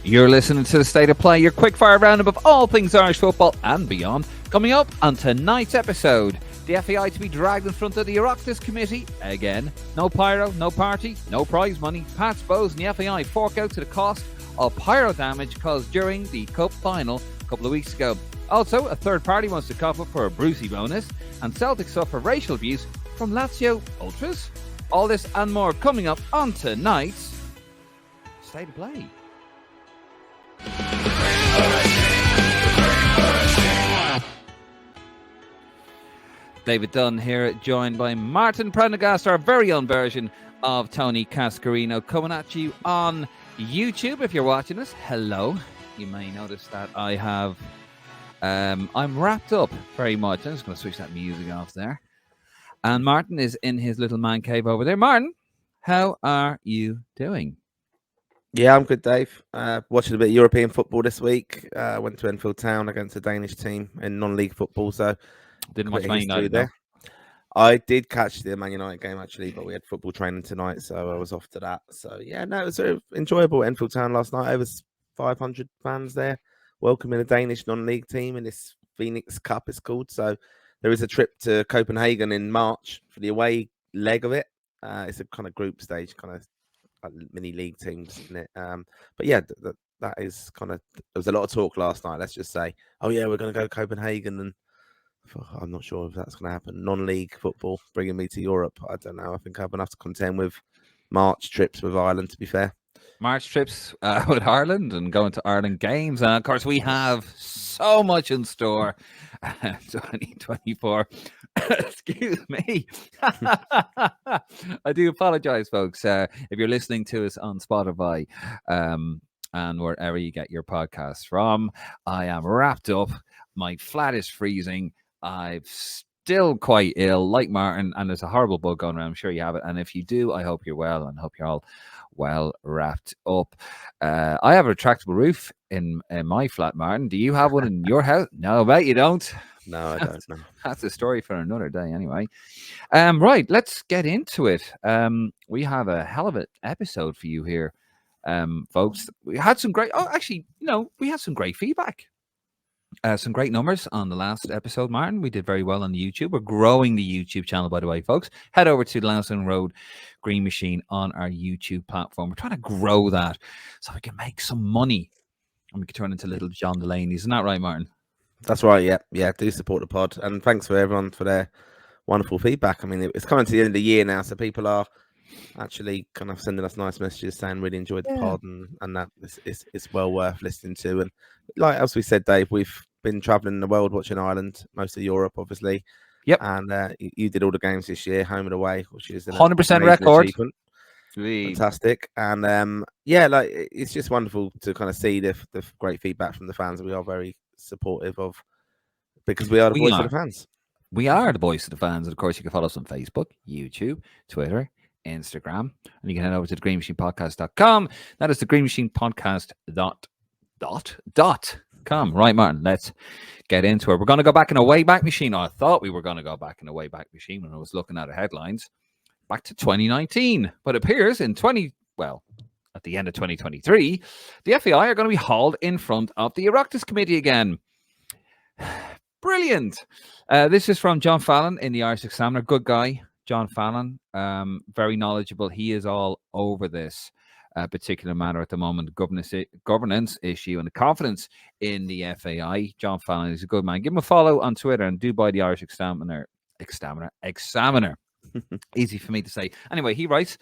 You're listening to The State of Play, your quick-fire roundup of all things Irish football and beyond. Coming up on tonight's episode, the FAI to be dragged in front of the Oireachtas Committee again. No pyro, no party, no prize money. Pats, Bows and the FAI fork out to the cost of pyro damage caused during the Cup final a couple of weeks ago. Also, a third party wants to cough up for a Brucie bonus, and Celtic suffer racial abuse from Lazio Ultras. All this and more coming up on tonight's State of Play. David Dunn here, joined by Martin Prendergast, our very own version of Tony Cascarino, coming at you on YouTube. If you're watching us, hello. You may notice that I have, I'm wrapped up very much. I'm just going to switch that music off there. And Martin is in his little man cave over there. Martin, how are you doing? Yeah, I'm good, Dave. Watching a bit of European football this week. Went to Enfield Town against a Danish team in non-league football, so didn't watch Man United there. I did catch the Man United game actually, but we had football training tonight, so I was off to that. So yeah, no, it was very enjoyable at Enfield Town last night. Over 500 fans there, welcoming a Danish non-league team in this Phoenix Cup, it's called. So there is a trip to Copenhagen in March for the away leg of it. It's a kind of group stage, kind of mini league teams, isn't it? But yeah, that is kind of, there was a lot of talk last night, let's just say, oh yeah, we're going to go to Copenhagen, and I'm not sure if that's going to happen. Non-league football bringing me to Europe, I don't know. I think I've enough to contend with March trips with Ireland, to be fair. March trips with Ireland and going to Ireland games, and of course we have so much in store. 2024. Excuse me. I do apologize, folks. If you're listening to us on Spotify and wherever you get your podcasts from, I am wrapped up. My flat is freezing. I'm still quite ill, like Martin, and there's a horrible bug going around. I'm sure you have it. And if you do, I hope you're well and hope you're all well wrapped up. I have a retractable roof in my flat, Martin. Do you have one in your house? No, I bet you don't. No, I don't know. That's a story for another day anyway. Right, let's get into it. We have a hell of an episode for you here, folks. We had some great, we had some great feedback. Some great numbers on the last episode, Martin. We did very well on YouTube. We're growing the YouTube channel, by the way, folks. Head over to Lansdowne Road Green Machine on our YouTube platform. We're trying to grow that so we can make some money and we can turn into little John Delaney's. Isn't that right, Martin? That's right, yeah. Do support the pod. And thanks for everyone for their wonderful feedback. I mean, it's coming to the end of the year now, so people are actually kind of sending us nice messages saying really enjoyed the pod and that it's well worth listening to. And like as we said, Dave, we've been traveling the world watching Ireland, most of Europe, obviously. Yep. And you did all the games this year, home and away, which is 100% record. Fantastic. And like it's just wonderful to kind of see the great feedback from the fans. We are very supportive of, because we are the voice of the fans. We are the voice of the fans. And of course, you can follow us on Facebook, YouTube, Twitter, Instagram, and you can head over to thegreenmachinepodcast.com. That is the greenmachinepodcast.com. Right, Martin, let's get into it. We're going to go back in a Wayback Machine. I thought we were going to go back in a Wayback Machine when I was looking at the headlines. Back to 2019. But it appears at the end of 2023, the FAI are going to be hauled in front of the Oireachtas Committee again. Brilliant. This is from John Fallon in the Irish Examiner. Good guy. John Fallon, very knowledgeable. He is all over this particular matter at the moment, the governance issue and the confidence in the FAI. John Fallon is a good man. Give him a follow on Twitter and do buy the Irish Examiner. Easy for me to say. Anyway, he writes,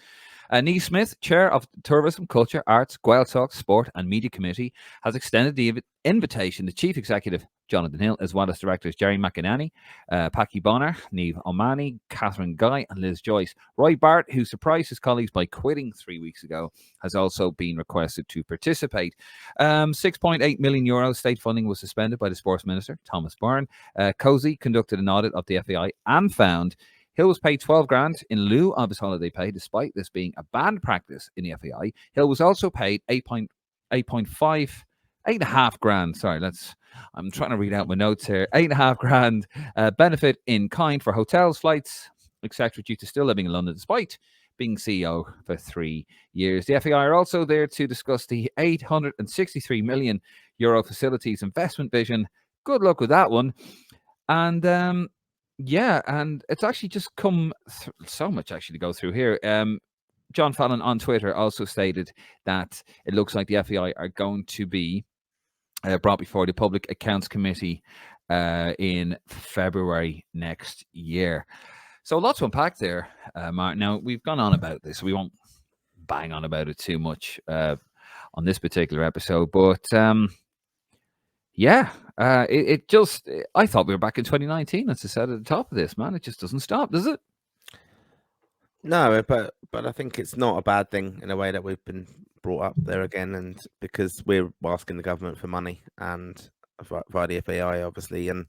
Niamh Smith, Chair of the Tourism, Culture, Arts, Gaeltacht, Sport and Media Committee, has extended the invitation to Chief Executive Jonathan Hill, as well as Directors Jerry McInerney, Packy Bonner, Niamh O'Mahony, Catherine Guy and Liz Joyce. Roy Bart, who surprised his colleagues by quitting 3 weeks ago, has also been requested to participate. €6.8 million state funding was suspended by the Sports Minister, Thomas Byrne. Cozy conducted an audit of the FAI and found Hill was paid 12 grand in lieu of his holiday pay, despite this being a banned practice in the FAI. Hill was also paid 8.5 grand. Sorry, I'm trying to read out my notes here. 8.5 grand benefit in kind for hotels, flights, etc., due to still living in London, despite being CEO for 3 years. The FAI are also there to discuss the €863 million facilities investment vision. Good luck with that one. And and it's actually just come so much actually to go through here. John Fallon on Twitter also stated that it looks like the FAI are going to be brought before the Public Accounts Committee in February next year. So lots to unpack there, Martin. Now, we've gone on about this. We won't bang on about it too much on this particular episode. But it just, I thought we were back in 2019, as I said at the top of this, man. It just doesn't stop, does it? No, but I think it's not a bad thing in a way that we've been brought up there again, and because we're asking the government for money and via the FAI, obviously, and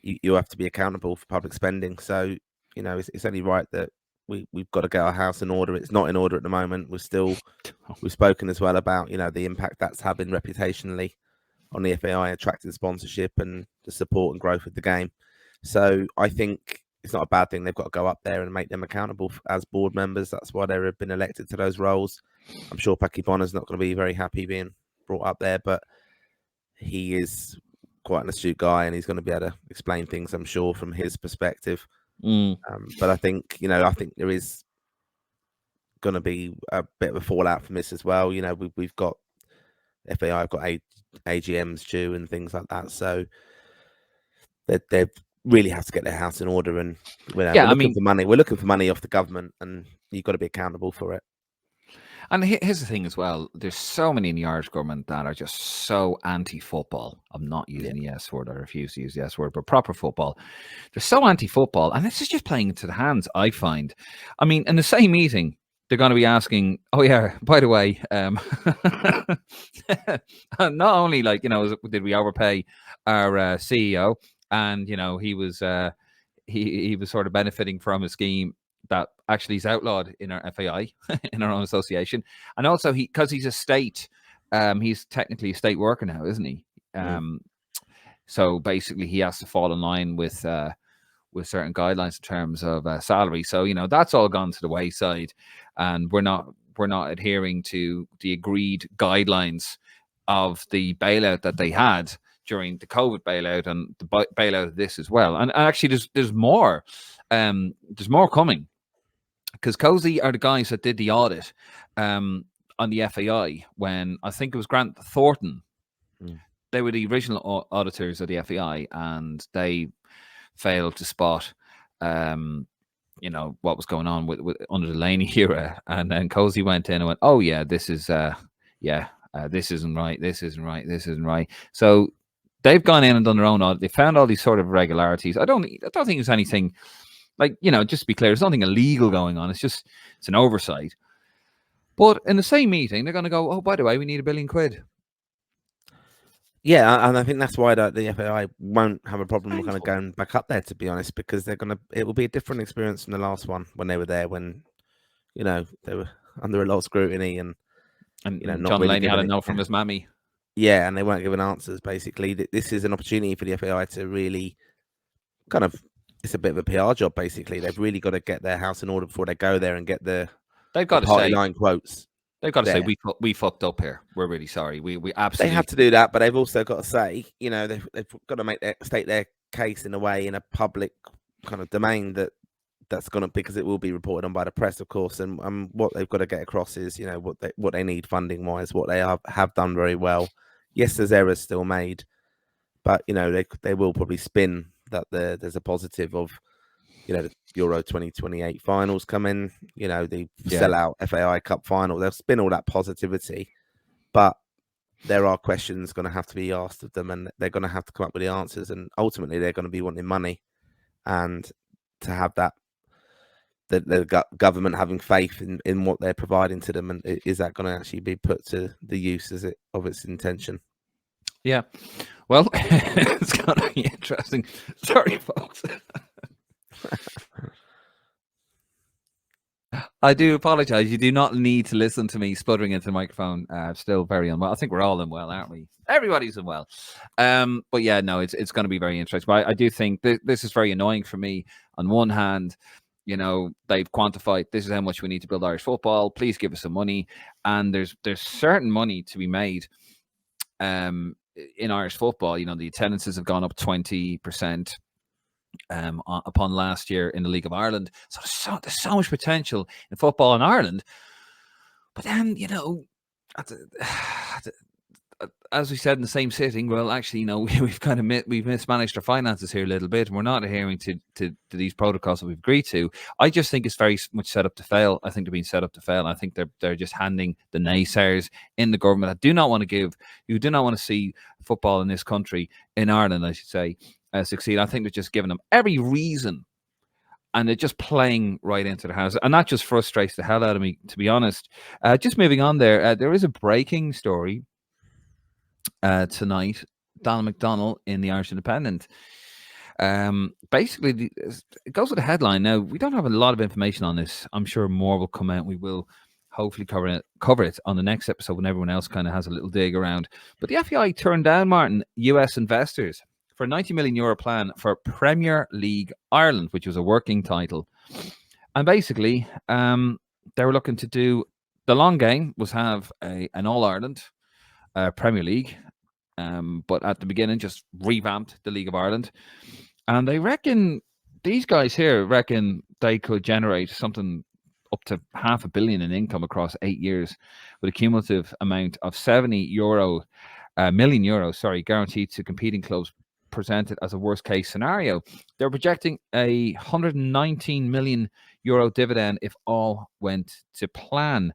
you have to be accountable for public spending. So, you know, it's only right that we've got to get our house in order. It's not in order at the moment. We've spoken as well about, you know, the impact that's having reputationally on the FAI, attracting sponsorship and the support and growth of the game. So I think it's not a bad thing. They've got to go up there and make them accountable as board members. That's why they've been elected to those roles. I'm sure Paki Bonner's not going to be very happy being brought up there, but he is quite an astute guy and he's going to be able to explain things, I'm sure, from his perspective. But I think there is going to be a bit of a fallout from this as well. You know, we've got FAI, I've got AGMs due and things like that. So they really have to get their house in order. And we're looking for money. We're looking for money off the government, and you've got to be accountable for it. And here's the thing as well. There's so many in the Irish government that are just so anti-football. I'm not using the S word. I refuse to use the S word, but proper football. They're so anti-football. And this is just playing into the hands, I find. I mean, in the same meeting, they're going to be asking, oh, yeah, by the way, not only, like, you know, did we overpay our CEO? And, you know, he was he was sort of benefiting from a scheme that actually is outlawed in our FAI, in our own association. And also, because he's a state, he's technically a state worker now, isn't he? So basically, he has to fall in line with certain guidelines in terms of salary. So, you know, that's all gone to the wayside, and we're not adhering to the agreed guidelines of the bailout that they had during the COVID bailout and the bailout of this as well. And actually, there's more. There's more coming, because Cozy are the guys that did the audit on the FAI when I think it was Grant Thornton. They were the original auditors of the FAI, and they failed to spot, you know, what was going on with under the Laney era. And then Cozy went in and went, "Oh yeah, this is this isn't right. This isn't right. This isn't right." So they've gone in and done their own audit. They found all these sort of irregularities. I don't think there's anything, like, you know, just to be clear, there's nothing illegal going on. It's an oversight. But in the same meeting, they're going to go, oh, by the way, we need £1 billion. Yeah, and I think that's why the FAI won't have a problem kind of going back up there, to be honest, because it will be a different experience from the last one when they were there, when, you know, they were under a lot of scrutiny and you know, John Laney had a note from his mammy. Yeah, and they weren't given answers, basically. This is an opportunity for the FAI to really kind of, it's a bit of a PR job, basically. They've really got to get their house in order before they go there and get they've got to say line quotes. They've got to say, we fucked up here. We're really sorry. We absolutely. They have to do that, but they've also got to say, you know, they've got to state their case in a way, in a public kind of domain that's going to, because it will be reported on by the press, of course. And what they've got to get across is, you know, what they need funding wise, what they have done very well. Yes, there's errors still made, but, you know, they will probably spin that there's a positive of, you know, the Euro 2028 finals coming, you know, the sellout FAI Cup final. They'll spin all that positivity, but there are questions going to have to be asked of them, and they're going to have to come up with the answers. And ultimately, they're going to be wanting money, and to have that, the government having faith in what they're providing to them, and is that going to actually be put to the use of its intention? Yeah, well, it's going to be interesting. Sorry, folks. I do apologize. You do not need to listen to me sputtering into the microphone. Still very unwell. I think we're all unwell, aren't we? Everybody's unwell. But yeah, no, it's going to be very interesting. But I do think this is very annoying for me. On one hand, they've quantified this is how much we need to build Irish football. Please give us some money, and there's certain money to be made. In Irish football, the attendances have gone up 20%. Upon last year in the League of Ireland, so there's so much potential in football in Ireland. But then, as we said in the same sitting, well, actually, we've kind of we've mismanaged our finances here a little bit, and we're not adhering to these protocols that we've agreed to. I just think it's very much set up to fail. I think they're being set up to fail. I think they're just handing the naysayers in the government that do not want to see football in this country, in Ireland, I should say, succeed. I think they're just giving them every reason, and they're just playing right into the house, and that just frustrates the hell out of me, to be honest. Just moving on there is a breaking story tonight. Donald McDonnell in the Irish Independent. Basically, it goes with the headline. Now, we don't have a lot of information on this. I'm sure more will come out. We will hopefully cover it on the next episode when everyone else kind of has a little dig around. But the FAI turned down, Martin, US investors for a €90 million plan for Premier League Ireland, which was a working title. And basically, they were looking to do, the long game was have an All-Ireland Premier League, but at the beginning just revamped the League of Ireland. And they reckon, these guys here reckon they could generate something up to €500 million in income across 8 years, with a cumulative amount of €70 million, guaranteed to competing clubs, presented as a worst case scenario. They're projecting a €119 million dividend if all went to plan.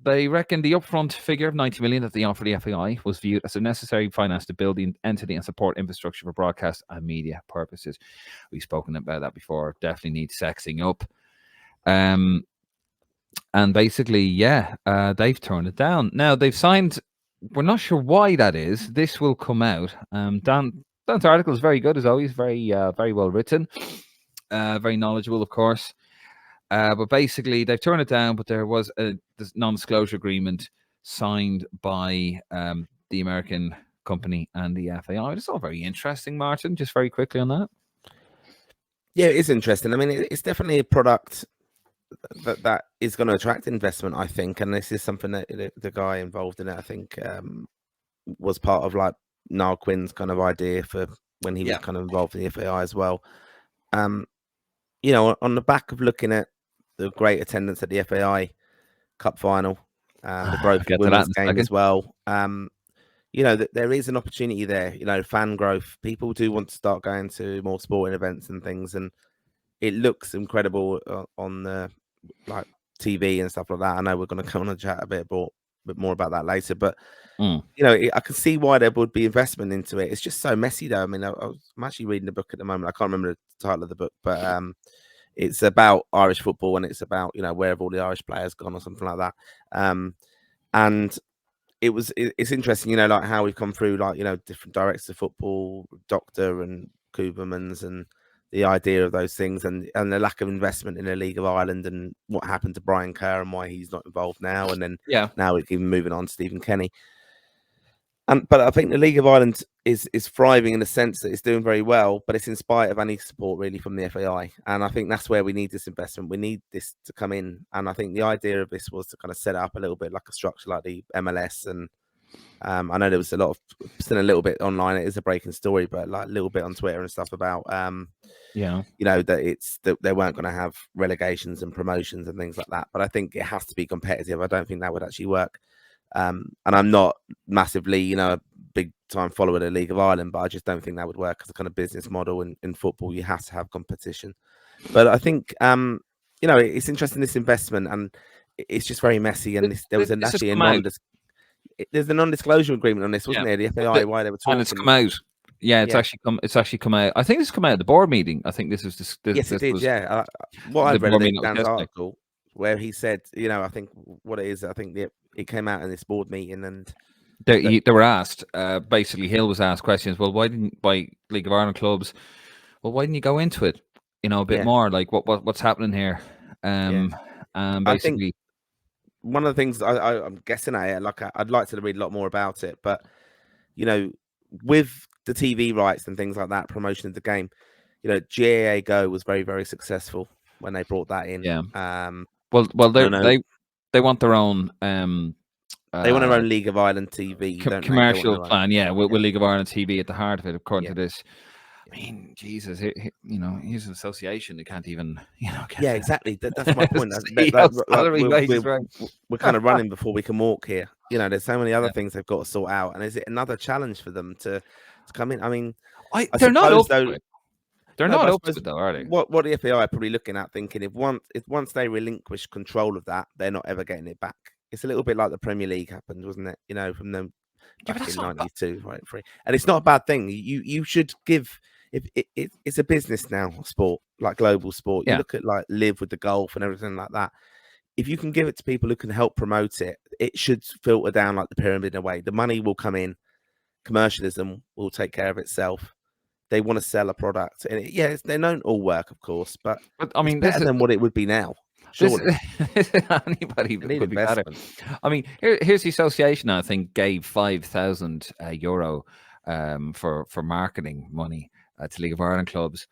They reckon the upfront figure of 90 million that they offered the FAI was viewed as a necessary finance to build the entity and support infrastructure for broadcast and media purposes. We've spoken about that before. Definitely needs sexing up. And basically, they've turned it down. Now, they've signed, we're not sure why that is. This will come out. Dan's article is very good, as always. Very well written. Very knowledgeable, of course. But basically, they've turned it down, but there was this non-disclosure agreement signed by the American company and the FAI. It's all very interesting, Martin. Just very quickly on that. Yeah, it is interesting. I mean, it's definitely a product that is going to attract investment, I think. And this is something that the guy involved in it, I think, was part of like Niall Quinn's kind of idea for when he was kind of involved in the FAI as well. On the back of looking at the great attendance at the FAI Cup final, the growth of women's game as well. There is an opportunity there. Fan growth. People do want to start going to more sporting events and things, and it looks incredible on the TV and stuff like that. I know we're going to come on and chat a bit more about that later, but I can see why there would be investment into it. It's just so messy, though. I mean, I'm actually reading the book at the moment. I can't remember the title of the book, but it's about Irish football, and it's about where have all the Irish players gone or something like that. And it's interesting, like how we've come through, different directors of football, Doctor and Coopermans, and the idea of those things, and the lack of investment in the League of Ireland, and what happened to Brian Kerr and why he's not involved now, and then now we're even moving on to Stephen Kenny. But I think the League of Ireland is thriving in the sense that it's doing very well, but it's in spite of any support really from the FAI. And I think that's where we need this investment. We need this to come in. And I think the idea of this was to kind of set it up a little bit like a structure like the MLS. And I know there was still a little bit online. It is a breaking story, but like a little bit on Twitter and stuff about, that they weren't going to have relegations and promotions and things like that. But I think it has to be competitive. I don't think that would actually work. And I'm not massively, a big time follower of the League of Ireland, but I just don't think that would work as a kind of business model in football. You have to have competition. But I think, it's interesting, this investment, and it's just very messy. And there's a non-disclosure agreement on this, wasn't there? The FAI, why they were talking. And it's come out. Yeah, it's actually come out. I think this come out at the board meeting. I think this was yes, it did. What I've read in Dan's article, where he said, I think what it is, I think it came out in this board meeting, and they were asked. Basically, Hill was asked questions. Well, why didn't by League of Ireland clubs? Well, why didn't you go into it? A bit more. Like what's happening here? Basically, I think one of the things I'm guessing at it, I'd like to read a lot more about it, but with the TV rights and things like that, promotion of the game, GAA Go was very, very successful when they brought that in. Yeah. I Well, don't know. they want their own They want their own League of Ireland TV, don't they? They want commercial their own. plan. Yeah, with League of Ireland TV at the heart of it, according to this. I Yeah. mean, Jesus, he's an association that can't even, get Yeah, exactly. That's my point. salary wages, right? We're kind of running before we can walk here. There's so many other things they've got to sort out, and is it another challenge for them to come in? I mean, I they're not up suppose though. to it. They're No, not but I up to suppose it though, are they? what the FAI are probably looking at, thinking if once they relinquish control of that, they're not ever getting it back. It's a little bit like the Premier League happened, wasn't it? From them Yeah, but back that's in not '92, right? Free, and it's not a bad thing. You should give. If it's a business now, sport, like global sport. You Yeah. look at like Live with the golf and everything like that. If you can give it to people who can help promote it, it should filter down like the pyramid in a way. The money will come in, commercialism will take care of itself. They want to sell a product, and they don't all work, of course, but I mean, it's better than what it would be now. Surely, anybody they need could be better. investment. I mean, here's the association. I think gave €5,000 for marketing money to League of Ireland clubs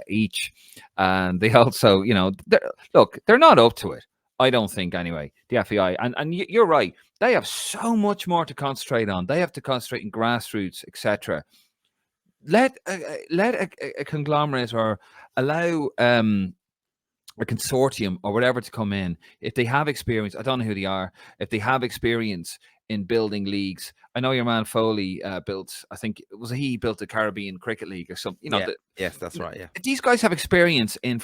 each, and they also, they're not up to it. I don't think anyway. The FAI, and you're right. They have so much more to concentrate on. They have to concentrate in grassroots, etc. Let a conglomerate or allow a consortium or whatever to come in if they have experience. I don't know who they are. If they have experience in building leagues, I know your man Foley built. I think he built the Caribbean Cricket League or something. Yes, that's right. Yeah, these guys have experience in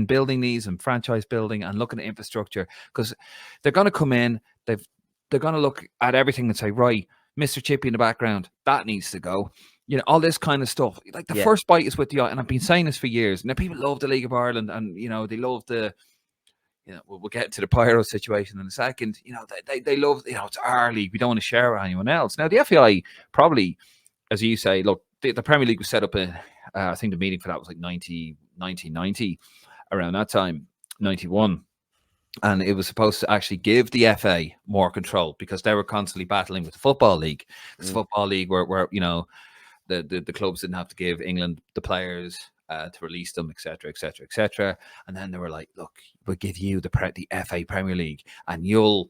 building these and franchise building and looking at infrastructure, because they're going to come in. They're going to look at everything and say, right, Mr. Chippy in the background, that needs to go. All this kind of stuff. Like the first bite is with the eye, and I've been saying this for years. Now people love the League of Ireland, and they love the. We'll get to the Pyro situation in a second. They love. It's our league. We don't want to share with anyone else. Now the FAI probably, as you say, look, the Premier League was set up in. I think the meeting for that was like 1990, around that time, 91. And it was supposed to actually give the FA more control, because they were constantly battling with the Football League. This Football League where the clubs didn't have to give England the players to release them, etc., etc., etc. And then they were like, "Look, we'll give you the FA Premier League, and you'll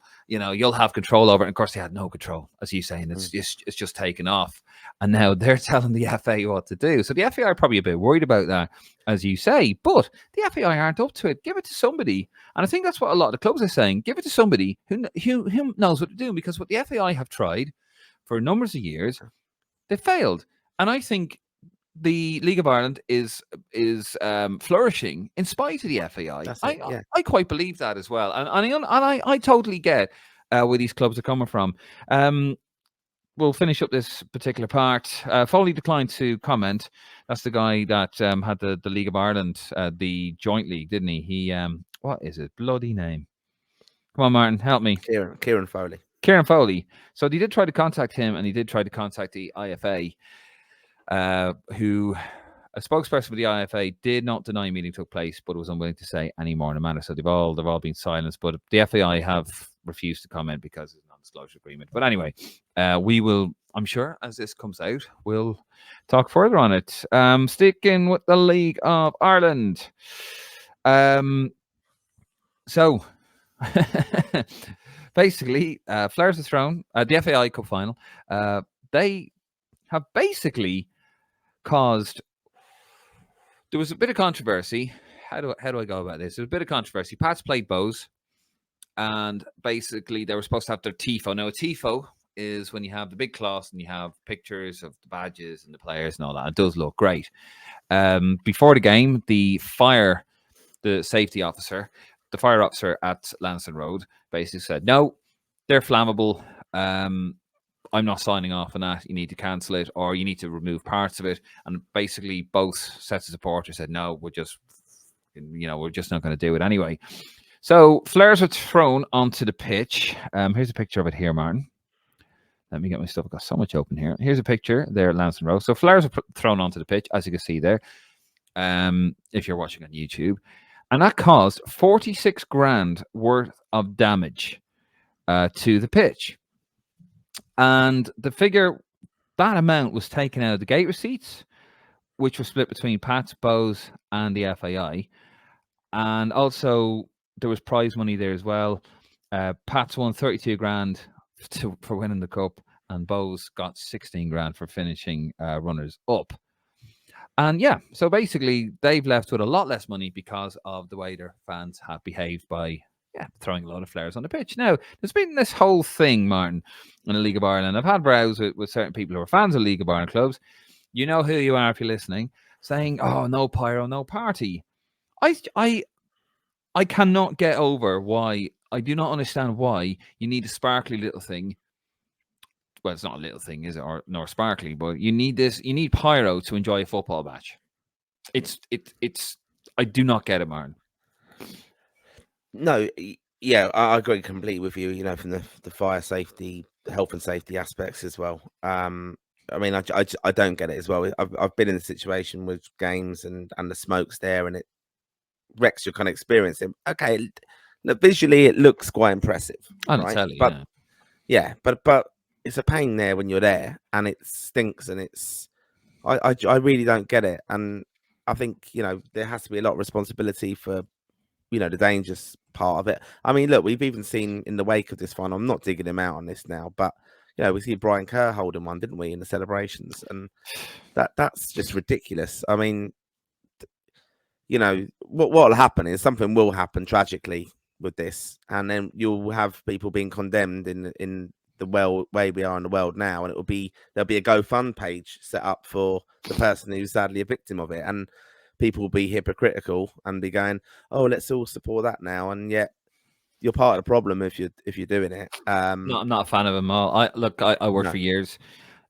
have control over it." And of course, they had no control, as you say, and it's just taken off. And now they're telling the FA what to do. So the FA are probably a bit worried about that, as you say. But the FAI aren't up to it. Give it to somebody, and I think that's what a lot of the clubs are saying. Give it to somebody who knows what they're doing, because what the FAI have tried for numbers of years, they failed. And I think the League of Ireland is flourishing in spite of the FAI. I quite believe that as well, and I totally get where these clubs are coming from. We'll finish up this particular part. Foley declined to comment. That's the guy that had the League of Ireland, the joint league, didn't he? He what is his bloody name? Come on, Martin, help me. Kieran Foley. Kieran Foley. So they did try to contact him, and he did try to contact the IFA. Who a spokesperson for the IFA did not deny a meeting took place, but was unwilling to say any more in the matter. So they've all been silenced, but the FAI have refused to comment because it's a non-disclosure agreement. But anyway, we will, I'm sure, as this comes out, we'll talk further on it. Sticking with the League of Ireland. So basically, Flares is thrown. The FAI Cup final. They have basically caused. There was a bit of controversy. How do I go about this? There was a bit of controversy. Pats played Bows, and basically they were supposed to have their tifo. Now a tifo is when you have the big cloth and you have pictures of the badges and the players and all that. It does look great. Before the game, the fire officer at Lansdowne Road basically said, "No, they're flammable. I'm not signing off on that. You need to cancel it, or you need to remove parts of it." And basically both sets of supporters said, "No, we're just not going to do it anyway." So flares were thrown onto the pitch. Here's a picture of it here, Martin. Let me get my stuff. I've got so much open here. Here's a picture there at Lansdowne Road. So flares were thrown onto the pitch, as you can see there, if you're watching on YouTube. And that caused 46 grand worth of damage to the pitch. And the figure, that amount was taken out of the gate receipts, which was split between Pats, Bows, and the FAI. And also, there was prize money there as well. Pats won 32 grand for winning the cup, and Bows got 16 grand for finishing runners up. And yeah, so basically, they've left with a lot less money because of the way their fans have behaved by throwing a lot of flares on the pitch. Now, there's been this whole thing, Martin, in the League of Ireland. I've had rows with certain people who are fans of League of Ireland clubs. You know who you are if you're listening, saying, "Oh, no pyro, no party." I cannot get over why. I do not understand why you need a sparkly little thing. Well, it's not a little thing, is it, or nor sparkly, but you need this. You need pyro to enjoy a football match. It's. I do not get it, Martin. No, yeah, I agree completely with you. You know, from the fire safety, the health and safety aspects as well. I mean, I don't get it as well. I've been in a situation with games and the smoke's there, and it wrecks your kind of experience. Okay, visually it looks quite impressive, right? Tell you, but yeah, but it's a pain there when you're there, and it stinks, and it's I really don't get it, and I think there has to be a lot of responsibility for the dangerous part of it. I mean, look, we've even seen in the wake of this final. I'm not digging him out on this now, but we see Brian Kerr holding one, didn't we, in the celebrations, and that's just ridiculous. I mean, what will happen is something will happen tragically with this, and then you'll have people being condemned in the way we are in the world now, and there'll be a GoFund page set up for the person who's sadly a victim of it, and people will be hypocritical and be going, "Oh, let's all support that now," and yet you're part of the problem if you're doing it. I'm not a fan of them all. I worked for years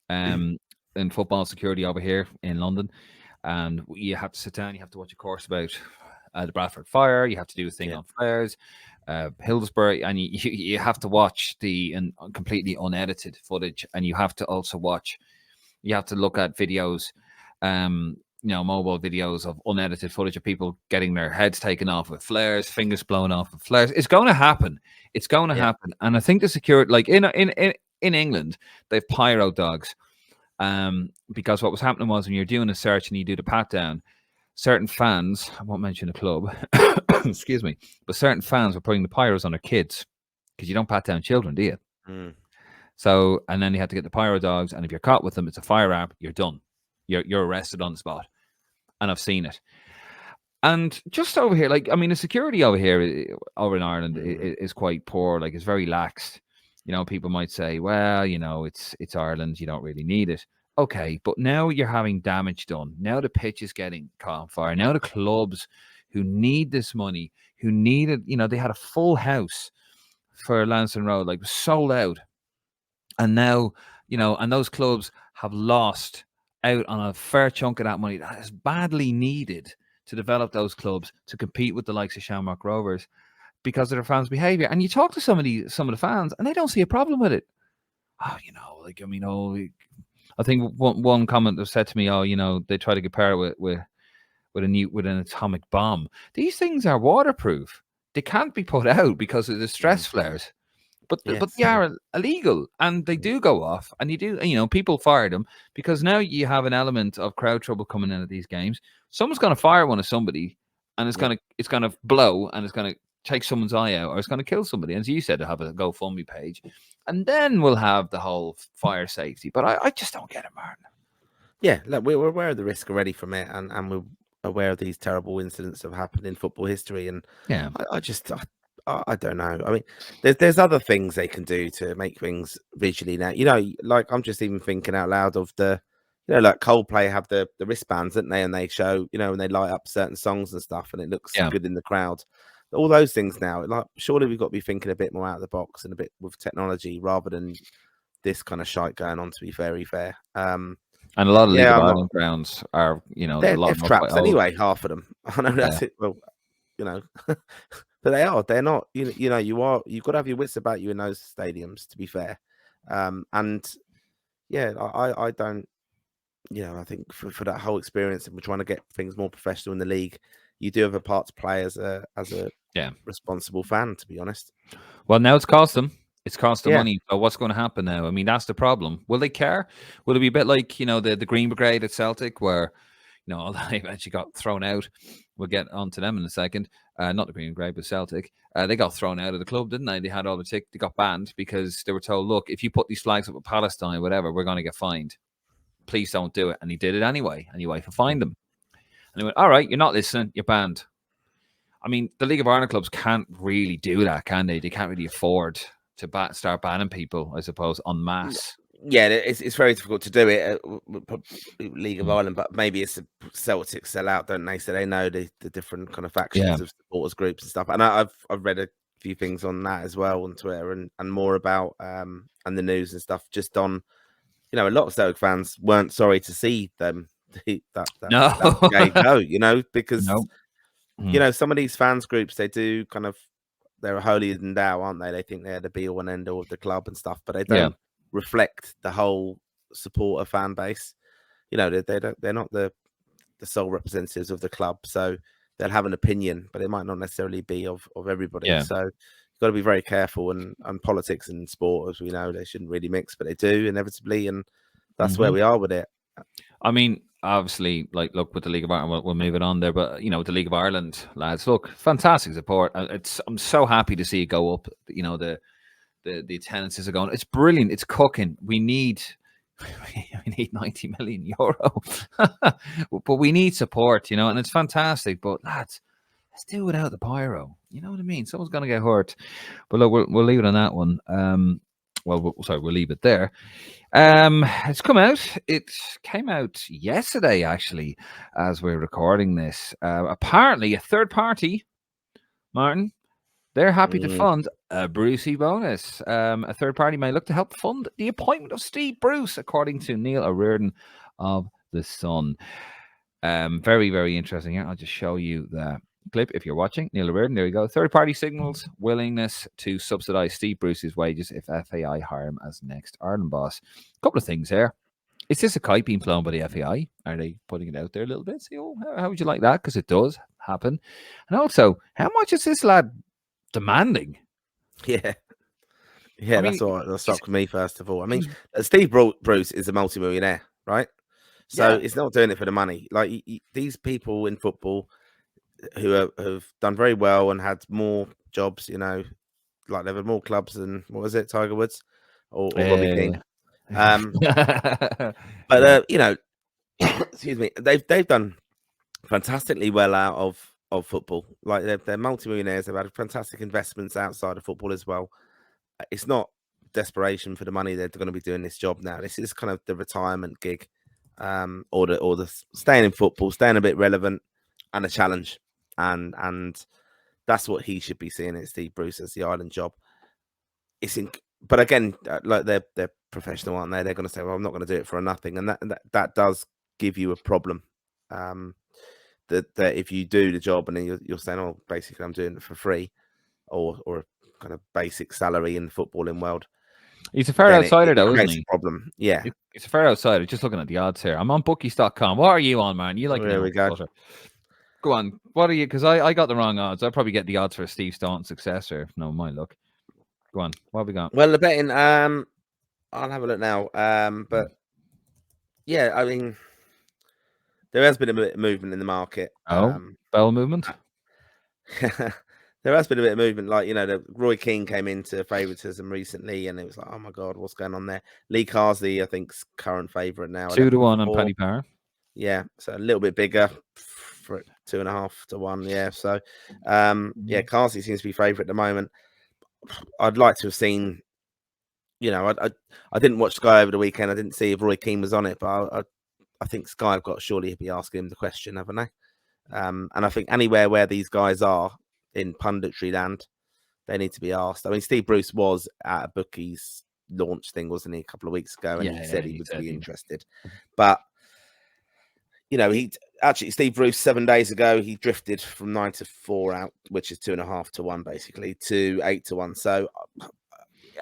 in football security over here in London, and you have to sit down. You have to watch a course about the Bradford fire. You have to do a thing on flares, Hillsborough, and you have to watch the completely unedited footage, and you have to also watch. You have to look at videos. Mobile videos of unedited footage of people getting their heads taken off with flares, fingers blown off with flares. It's going to happen. It's going to happen. And I think the security, like in England, they've pyro dogs. Because what was happening was when you're doing a search and you do the pat down, certain fans, I won't mention a club, excuse me, but certain fans were putting the pyros on their kids because you don't pat down children, do you? So, and then you had to get the pyro dogs, and if you're caught with them, it's a fire app. You're done. You're arrested on the spot. And I've seen it. And just over here, like, I mean, the security over here, over in Ireland, is quite poor. Like, it's very lax. People might say, well, it's Ireland. You don't really need it. Okay, but now you're having damage done. Now the pitch is getting caught on fire. Now the clubs who need this money, who needed, they had a full house for Lansdowne Road, like, sold out. And now, and those clubs have lost out on a fair chunk of that money that is badly needed to develop those clubs to compete with the likes of Shamrock Rovers because of their fans' behaviour. And you talk to some of the fans, and they don't see a problem with it. I think one comment that said to me, they try to compare it with an atomic bomb. These things are waterproof. They can't be put out because of the stress flares. But they are illegal, and they do go off, and people fire them because now you have an element of crowd trouble coming in at these games. Someone's going to fire one of somebody, and it's going to blow, and it's going to take someone's eye out, or it's going to kill somebody. And as you said, to have a GoFundMe page, and then we'll have the whole fire safety. But I just don't get it, Martin. Yeah, look, we're aware of the risk already from it, and we're aware of these terrible incidents that have happened in football history. And I don't know. I mean, there's other things they can do to make things visually now. Like I'm just even thinking out loud of the, like Coldplay have the wristbands, don't they? And they show, when they light up certain songs and stuff, and it looks good in the crowd. All those things now, like surely we've got to be thinking a bit more out of the box and a bit with technology rather than this kind of shite going on. To be very fair, and a lot of League of Ireland grounds are, they're traps anyway. Half of them, I know that's it. Well, but they are. They're not. You've got to have your wits about you in those stadiums. To be fair, and yeah, I don't. I think for that whole experience, and we're trying to get things more professional in the league. You do have a part to play as a responsible fan. To be honest. Well, now it's cost them. It's cost them money. So what's going to happen now? I mean, that's the problem. Will they care? Will it be a bit like the Green Brigade at Celtic, where although they eventually got thrown out. We'll get onto them in a second. Not the Green and Grey, but Celtic. They got thrown out of the club, didn't they? They had all the They got banned because they were told, look, if you put these flags up with Palestine, whatever, we're going to get fined. Please don't do it. And he did it anyway. And UEFA fined them. And he went, all right, you're not listening. You're banned. I mean, the League of Ireland clubs can't really do that, can they? They can't really afford to start banning people, I suppose, en masse. Yeah, it's very difficult to do it at League of Ireland, but maybe it's a Celtic sell out, don't they? So they know the different kind of factions of supporters groups and stuff. And I've read a few things on that as well on Twitter and more about and the news and stuff. Just on, a lot of Celtic fans weren't sorry to see them that brigade go, because some of these fans groups, they do kind of, they're holier than thou, aren't they? They think they're the be all and end all of the club and stuff, but they don't reflect the whole supporter fan base. They're not the sole representatives of the club, so they'll have an opinion, but it might not necessarily be of everybody. So you've got to be very careful, and politics and sport, as we know, they shouldn't really mix, but they do inevitably, and that's where we are with it. I mean, obviously, look, with the League of Ireland, we'll move it on there, but the League of Ireland lads, look, fantastic support. I'm so happy to see it go up. The attendances are going. It's brilliant. It's cooking. We need 90 million euro, but we need support, and it's fantastic. But lads, let's do it without the pyro. You know what I mean? Someone's going to get hurt. But look, we'll leave it on that one. We'll leave it there. It's come out. It came out yesterday, actually, as we're recording this. Apparently, a third party, Martin, they're happy to fund a Brucie bonus. A third party may look to help fund the appointment of Steve Bruce, according to Neil O'Riordan of The Sun. Very, very interesting here. I'll just show you the clip if you're watching. Neil O'Riordan, there you go. Third party signals willingness to subsidise Steve Bruce's wages if FAI hire him as next Ireland boss. A couple of things here. Is this a kite being flown by the FAI? Are they putting it out there a little bit? See, how would you like that? Because it does happen. And also, how much is this lad demanding? Yeah, that's what struck me first of all. I mean, Steve Bruce is a multi-millionaire, right? So it's not doing it for the money. Like these people in football who have done very well and had more jobs, like they've had more clubs than, what was it, Tiger Woods or Robbie King. But excuse me, they've done fantastically well out of football. Like they're multi-millionaires. They've had fantastic investments outside of football as well. It's not desperation for the money. They're going to be doing this job now. This is kind of the retirement gig, or the staying in football, staying a bit relevant, and a challenge. And that's what he should be seeing at Steve Bruce as the Ireland job. But again, like they're professional, aren't they? They're going to say, well, I'm not going to do it for nothing, and that does give you a problem. That if you do the job and then you're saying, oh, basically I'm doing it for free, or a kind of basic salary in the footballing world. He's a fair outsider, though, isn't he? Problem, yeah. He's a fair outsider. Just looking at the odds here, I'm on bookies.com. What are you on, man? You like? There we go. Go on. What are you? Because I got the wrong odds. I'll probably get the odds for Steve Staunton's successor. No, my luck. Go on. What have we got? Well, the betting. I'll have a look now. But yeah, I mean, there has been a bit of movement in the market. Bell movement. There has been a bit of movement. Like, the Roy Keane came into favouritism recently, and it was like, oh my god, what's going on there? Lee Carsley, I think, is current favourite now. 2-1 on Paddy Power. Yeah, so a little bit bigger for 2.5-1. Yeah, so Carsley seems to be favourite at the moment. I'd like to have seen, I didn't watch Sky over the weekend. I didn't see if Roy Keane was on it, but I think Sky have got to surely be asking him the question, haven't they? And I think anywhere where these guys are in punditry land, they need to be asked. I mean, Steve Bruce was at a bookies launch thing, wasn't he, a couple of weeks ago, and he said he would be interested. But Steve Bruce 7 days ago, he drifted from 9-4 out, which is 2.5-1 basically, to 8-1. So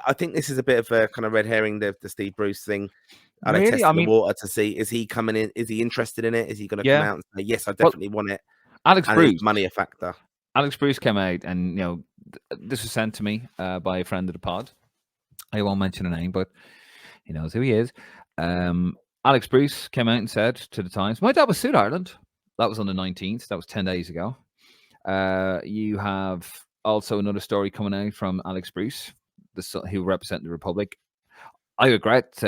I think this is a bit of a kind of red herring, the Steve Bruce thing. Are they testing the water to see, is he coming in? Is he interested in it? Is he going to come out and say, yes, I definitely want it? Alex Bruce, is money a factor? Alex Bruce came out, and this was sent to me by a friend of the pod. I won't mention a name, but he knows who he is. Alex Bruce came out and said to the Times, "My dad was sued Ireland." That was on the 19th. That was 10 days ago. You have also another story coming out from Alex Bruce, who represents the Republic. I regret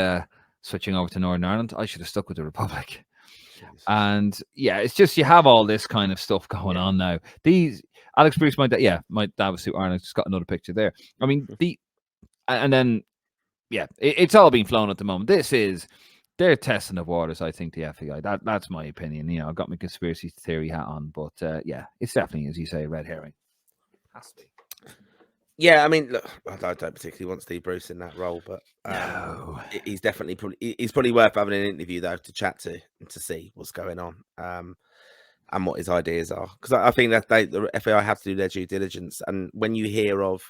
switching over to Northern Ireland. I should have stuck with the Republic. Jesus. And yeah, it's just you have all this kind of stuff going on now. These Alex Bruce, my dad was suit Ireland. Just got another picture there. I mean, and then it's all being flown at the moment. They're testing the waters. I think the FAI. That's my opinion. You know, I've got my conspiracy theory hat on, but it's definitely, as you say, a red herring. Has to be. Yeah, I mean, look, I don't particularly want Steve Bruce in that role, but No. he's probably worth having an interview though to chat to and to see what's going on and what his ideas are. Because I think that the FAI have to do their due diligence. And when you hear of,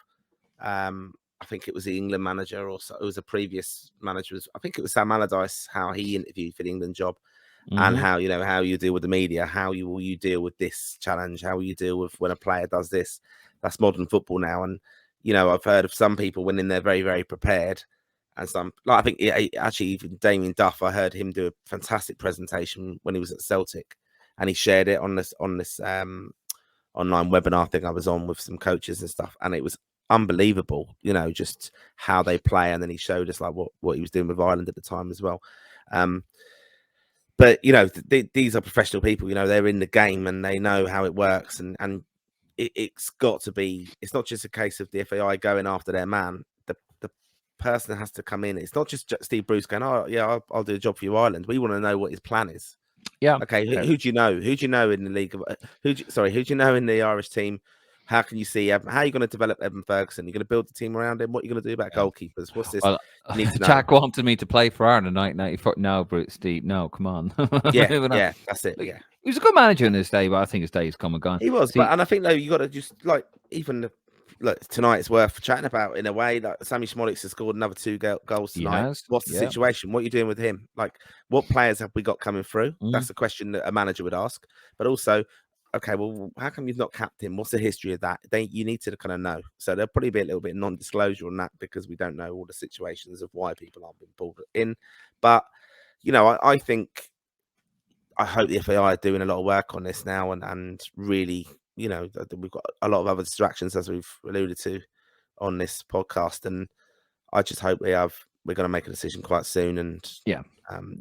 I think it was the England manager, or it was a previous manager. I think it was Sam Allardyce, how he interviewed for the England job, and how you deal with the media, how will you deal with this challenge, how will you deal with when a player does this. That's modern football now, and I've heard of some people when they're very, very prepared, and some I think actually even Damien Duff. I heard him do a fantastic presentation when he was at Celtic, and he shared it on this online webinar thing I was on with some coaches and stuff, and it was unbelievable. Just how they play, and then he showed us like what he was doing with Ireland at the time as well. But these are professional people. They're in the game and they know how it works, and it's got to be. It's not just a case of the FAI going after their man. The person has to come in. It's not just Steve Bruce going, "Oh yeah, I'll do a job for you, Ireland." We want to know what his plan is. Yeah. Okay. Who do you know? Who do you know in the league? Who do you know in the Irish team? How can you see? How are you going to develop Evan Ferguson? You're going to build the team around him. What are you going to do about goalkeepers? What's this? Well, Jack wanted me to play for Ireland in 1994. No, Bruce, Steve. No, come on. Yeah, that's it. Yeah, he was a good manager in his day, but I think his day has come and gone. He was, and I think though you got to just look tonight. It's worth chatting about in a way. Like Sammy Smolix has scored another 2 goals tonight. What's the situation? What are you doing with him? Like, what players have we got coming through? That's the question that a manager would ask. But also, okay, well, how come you've not capped him? What's the history of that? You need to kind of know. So there'll probably be a little bit of non-disclosure on that because we don't know all the situations of why people aren't being pulled in. But I think. I hope the FAI are doing a lot of work on this now, and really, we've got a lot of other distractions as we've alluded to on this podcast, and I just hope we're going to make a decision quite soon. And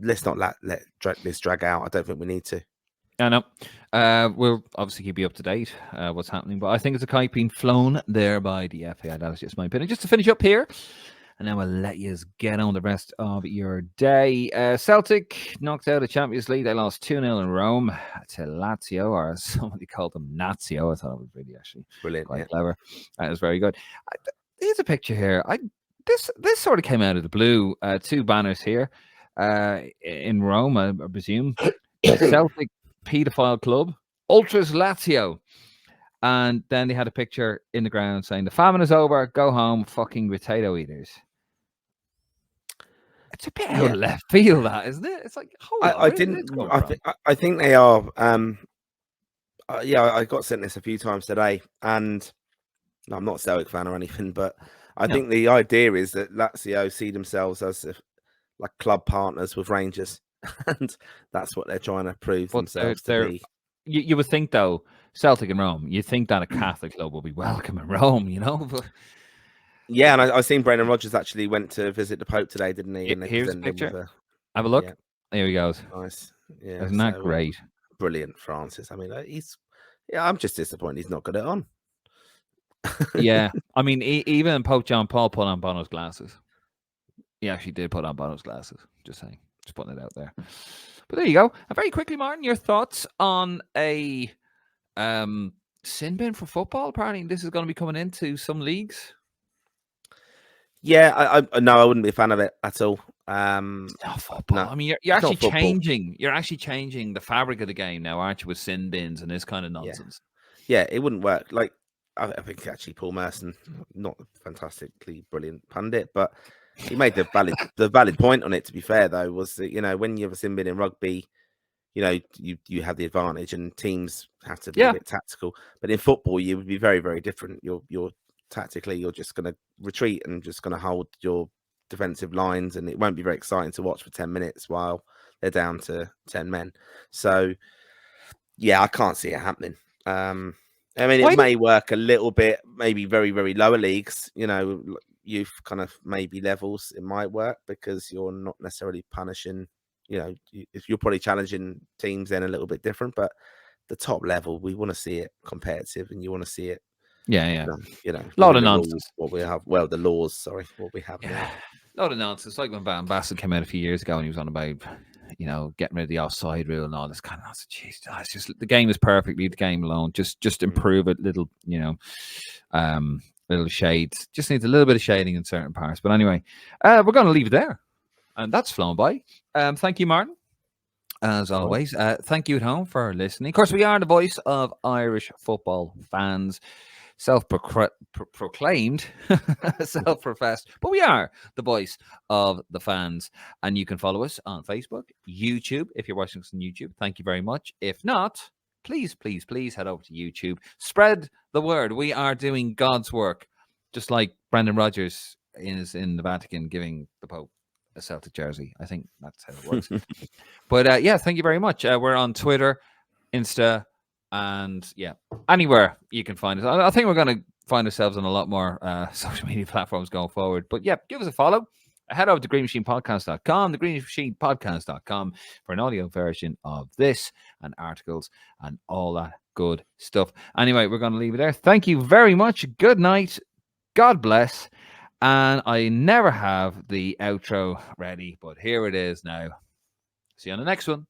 let's not let this drag out. I don't think we need to. I know. We'll obviously keep you up to date what's happening, but I think it's a kite being flown there by the FAI. That is just my opinion. Just to finish up here. And then we'll let you get on the rest of your day. Celtic knocked out of Champions League. They lost 2-0 in Rome to Lazio, or as somebody called them, Nazio. I thought it was really actually brilliant, quite clever. It was very good. Here's a picture here. This sort of came out of the blue. 2 banners here in Rome, I presume. Celtic Paedophile Club, Ultras Lazio. And then they had a picture in the ground saying, "The famine is over. Go home, fucking potato eaters." It's a bit out of left field, that, isn't it? It's like, I think they are. I got sent this a few times today, and I'm not a Celtic fan or anything, but I think the idea is that Lazio see themselves as like club partners with Rangers, and that's what they're trying to prove themselves to be. You would think, though, Celtic in Rome, you'd think that a Catholic club will be welcome in Rome, But... Yeah, and I've seen Brendan Rodgers actually went to visit the Pope today, didn't he? And here's a picture. Have a look. Yeah. There he goes. Nice. Yeah. Isn't that great? Brilliant, Francis. I mean, I'm just disappointed he's not got it on. Yeah. I mean, even Pope John Paul put on Bono's glasses. He actually did put on Bono's glasses. Just saying. Just putting it out there. But there you go. And very quickly, Martin, your thoughts on a sin bin for football? Apparently, this is going to be coming into some leagues. Yeah, I wouldn't be a fan of it at all. It's not football. No, I mean, you're actually changing. You're actually changing the fabric of the game now, aren't you? With sin bins and this kind of nonsense. Yeah, it wouldn't work. Like, I think actually Paul Merson, not a fantastically brilliant pundit, but he made the valid point on it. To be fair, though, was that when you have a sin bin in rugby, you have the advantage, and teams have to be a bit tactical. But in football, you would be very, very different. You're tactically, you're just going to retreat and just going to hold your defensive lines, and it won't be very exciting to watch for 10 minutes while they're down to 10 men. So, yeah, I can't see it happening. I mean, it may work a little bit, maybe very, very lower leagues, youth kind of maybe levels. It might work because you're not necessarily punishing, if you're probably challenging teams then a little bit different. But the top level, we want to see it competitive, and you want to see it. Yeah. A lot of nonsense. What we have, the laws. Sorry, what we have now. A lot of nonsense. Like when Van Basten came out a few years ago and he was on about, getting rid of the offside rule and all this kind of nonsense. Jeez, it's just the game is perfect. Leave the game alone. Just improve it. Little, little shades. Just needs a little bit of shading in certain parts. But anyway, we're going to leave it there, and that's flown by. Thank you, Martin. As always, thank you at home for listening. Of course, we are the voice of Irish football fans. Self-proclaimed, self-professed, but we are the voice of the fans, and you can follow us on Facebook, YouTube. If you're watching us on YouTube, thank you very much. If not, please head over to YouTube. Spread the word. We are doing God's work, just like Brendan Rodgers is in the Vatican giving the Pope a Celtic jersey. I think that's how it works. But yeah, thank you very much. We're on Twitter, Insta, and yeah, anywhere you can find us. I think we're going to find ourselves on a lot more social media platforms going forward. But yeah, give us a follow. Head over to greenmachinepodcast.com, thegreenmachinepodcast.com for an audio version of this and articles and all that good stuff. Anyway, we're going to leave it there. Thank you very much. Good night. God bless. And I never have the outro ready, but here it is now. See you on the next one.